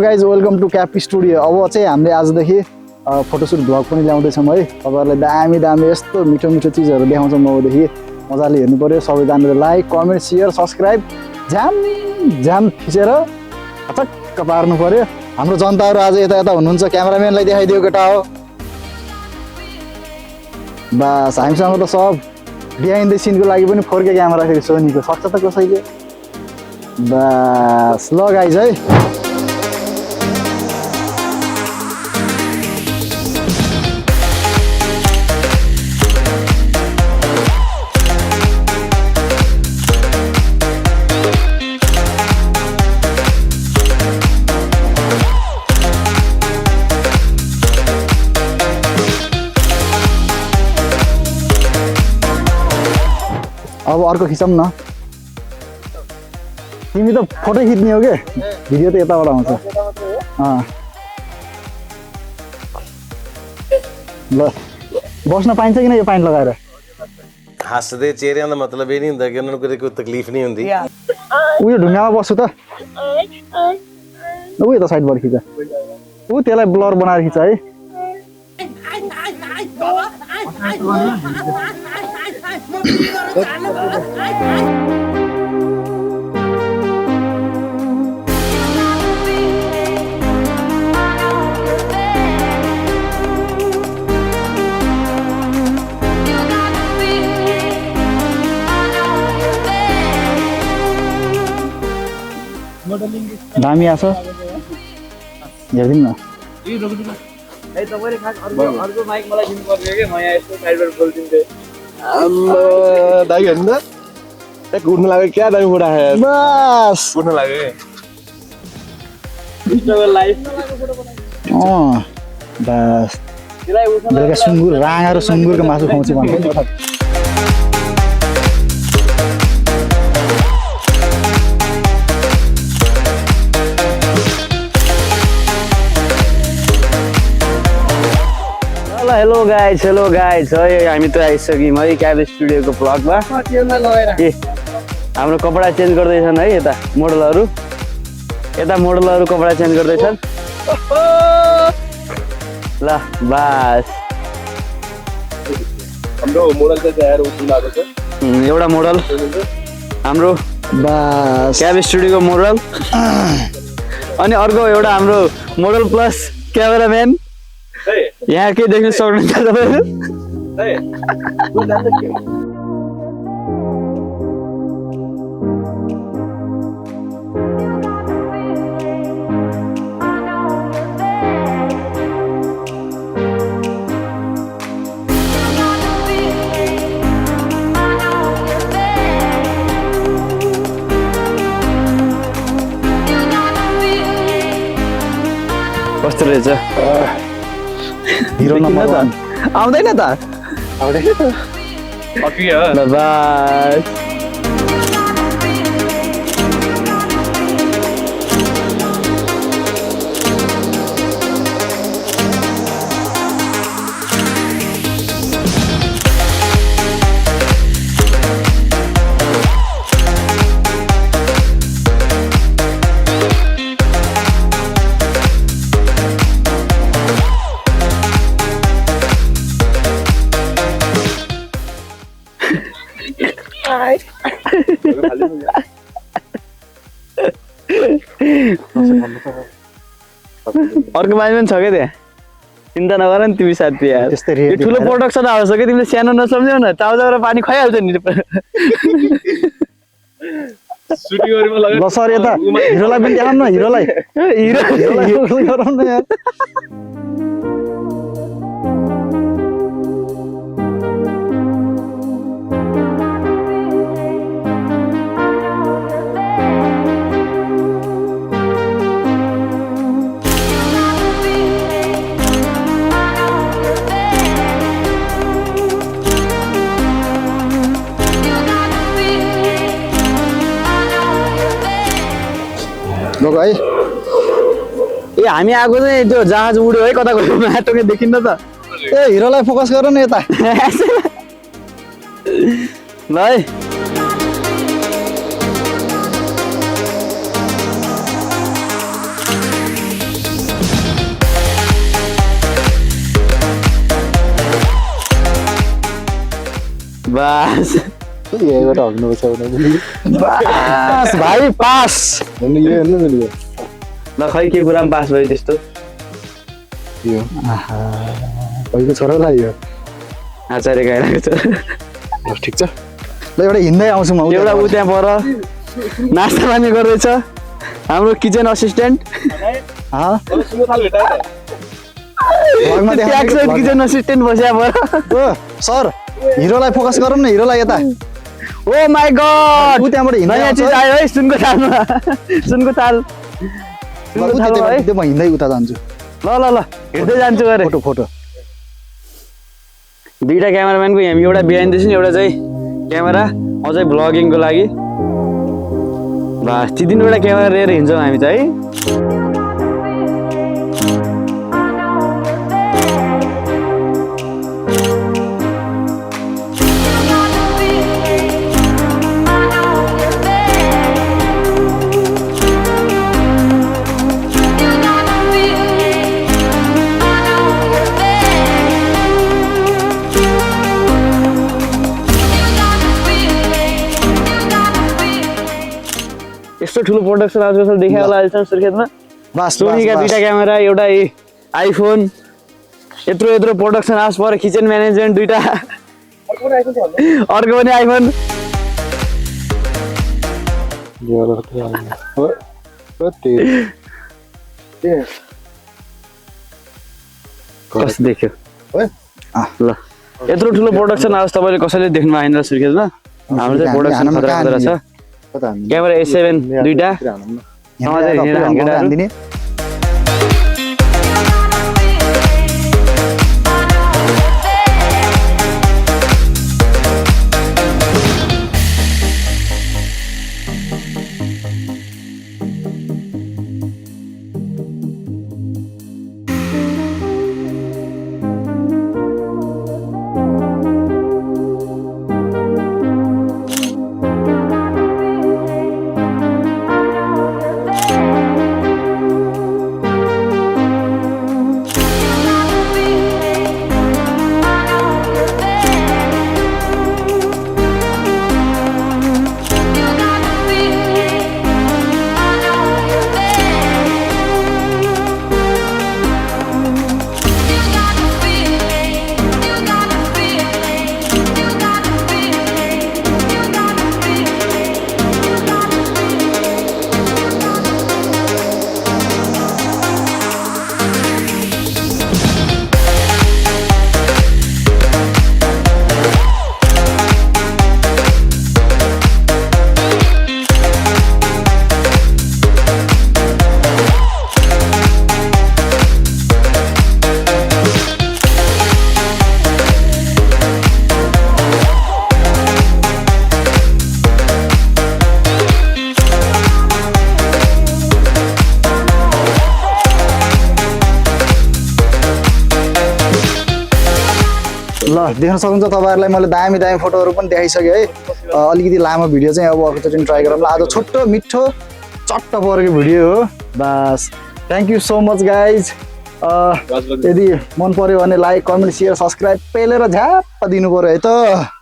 Guys welcome to Kyapi studio. अब चाहिँ हामीले आजदेखि फोटोसुट भ्लग पनि ल्याउँदैछौँ है। तपाईँहरूलाई दामी दामी यस्तो मिठो मिठो चिजहरू देखाउँछौँ। अबदेखि मजाले हेर्नु पऱ्यो। सबैजनाले लाइक कमेन्ट सेयर सब्सक्राइब झ्याम थिचेर चक्क पार्नु पऱ्यो। हाम्रो जनताहरू आज यता यता हुनुहुन्छ। क्यामेराम्यानलाई देखाइदियो केटा हो। बस हामीसँग त सब बिहाइन्ड द सिनको लागि पनि 4K क्यामेरा फेरि सोनीको सक्छ त कसैले। बस ल गाइज है। अब अर्को खिचौँ न। तिमी त फोटो खिच्ने हो के भिडियो त यताबाट आउँछ। ल बस्न पाइन्छ कि न यो पानी लगाएर? हसदे चेहरे का मतलब ये नहीं होता कि उन्होंने कोई तकलीफ नहीं होती। उयो ढुङ्गामा बस्छु त। ऊ यता साइडबाट खिच। ऊ त्यसलाई ब्लर बनाएर खिच है। दामी आछ हेरिदिउँ न। दाई हेर्नु त एक उड्न लाग्यो क्या दामी बुढा है। बस उड्न लाग्यो बस बेलुका सुँगुर राँगा र सुँगुरको मासु खुवाउँछु भन्नु। हेलो गाइज है हामी त आइसक्यौँ है क्याब स्टुडियोको ब्लगमा। ए हाम्रो कपडा चेन्ज गर्दैछन् है। यता मोडलहरू कपडा चेन्ज गर्दैछन्। ल बस हाम्रो मोडल चाहिँ तयार हुन लागेको छ। एउटा मोडल हाम्रो बस क्याब स्टुडियोको मोडल। अनि अर्को एउटा हाम्रो मोडल प्लस क्यामेराम्यान। यहाँ के देख्न सक्नुहुन्छ तपाईहरु? कस्तो रहेछ? हिरो नम्बर 1 आउँदैन त? ल बस अर्को मान्छे पनि छ क्या त्यहाँ। चिन्ता नगर नि तिमी साथी यार। यो ठुलो प्रोडक्सन हाउस हो कि तिमीले सानो नसम्झ्यौ न। चाउचाउबाट पानी खुवाइहाल्छ नि। ल सर यता हिरोलाई पनि देखाउँ न। हिरोलाई गरौँ न यार। है ए हामी आएको चाहिँ त्यो जहाज उड्यो है कता गयो माटो के देखिन्न त। ए हिरोलाई फोकस गर न यता। ल है बस यहीबाट हग्नुपर्छ भने बस भाइ पास यो हेर्नु न यो ल खै के कुरामा पास भयो त्यस्तो यो भइको छोरालाई यो आचार्य गाइरहेको छ ल ठिक छ ल एउटा हिँड्दै आउँछु म एउटा ऊ त्यहाँ पर नास्ता पानी गर्दैछ हाम्रो किचन असिस्टेन्ट किचन असिस्टेन्ट बस्या पर सर हिरोलाई फोकस गरौँ न हिरोलाई यता ओ माई गॉड ऊ त्यहाँबाट हिँड्दै नयाँ आउँछ चिज आयो है सुनको थालमा सुनको थाल ल ऊ त्यहाँ म हिँड्दै उता जान्छु ल ल ल हिँड्दै जान्छु अरे फोटो फोटो दुईटा क्यामेराम्यानको हामी एउटा बिहाइन्ड द सिन एउटा चाहिँ क्यामेरा अझै भ्लगिङको लागि बस ती तिनवटा क्यामेरा लिएर हिँड्छौँ हामी चाहिँ है यस्तो ठुलो प्रोडक्सन आजकल देखायो होला अहिले सुर्खेतमा बस सोनीका दुईटा क्यामेरा एउटा आइफोन यत्रो यत्रो प्रोडक्सन हाउस पर किचन म्यानेजमेन्ट दुईटा अर्को पनि आइफोन कस्तो देख्यो ल यत्रो ठुलो प्रोडक्सन हाउस तपाईँले कसैले देख्नु आएन सुर्खेतमा हाम्रो चाहिँ प्रोडक्सन खतरा खतरा छ क्यामेरा A7 दुईटा हान्दिने ल देख्न सक्नुहुन्छ तपाईँहरूलाई मैले दामी दामी फोटोहरू पनि देखाइसकेँ है अलिकति लामो भिडियो चाहिँ अब अर्कोचोटि ट्राई गरौँ ल आज छोटो मिठो चट्ट परेको भिडियो हो बस thank you so much guys यदि मन पर्यो भने लाइक कमेन्ट सेयर सब्सक्राइब पेलेर झ्याप्प दिनु पर्यो है त